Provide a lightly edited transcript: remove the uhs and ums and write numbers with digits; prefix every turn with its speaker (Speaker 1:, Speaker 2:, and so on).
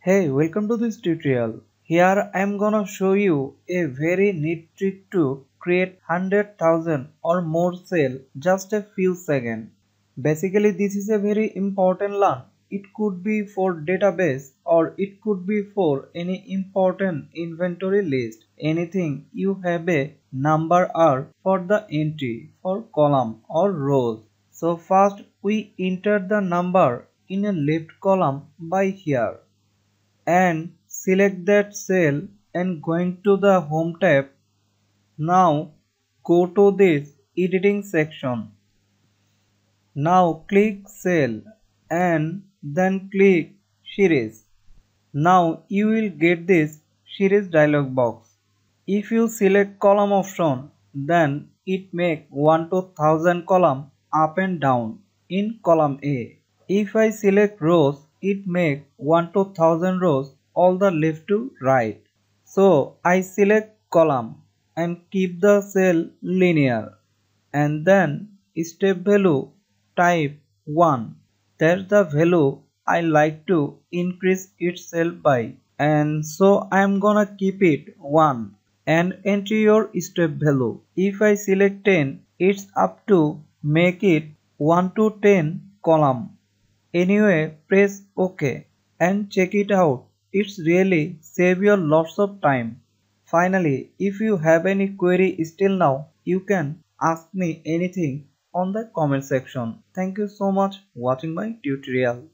Speaker 1: Hey, welcome to this tutorial. Here I am gonna show you a very neat trick to create 100,000 or more sale just a few seconds. Basically this is a very important learn. It could be for database or it could be for any important inventory list. Anything you have a number R for the entry for column or rows. So first we enter the number in a left column by here and select that cell and going to the home tab. Now go to this editing section. Now click cell and then click series. Now you will get this series dialog box. If you select column option, then it make 1 to 1000 column up and down in column A. If I select rows, it make 1 to 1000 rows all the left to right. So I select column and keep the cell linear and then step value type 1. That's the value I like to increase itself by, and so I am gonna keep it 1 and enter your step value. If I select 10, it's up to make it 1 to 10 column. Anyway, press OK and check it out. It's really save you lots of time. Finally, if you have any query still now, you can ask me anything on the comment section. Thank you so much for watching my tutorial.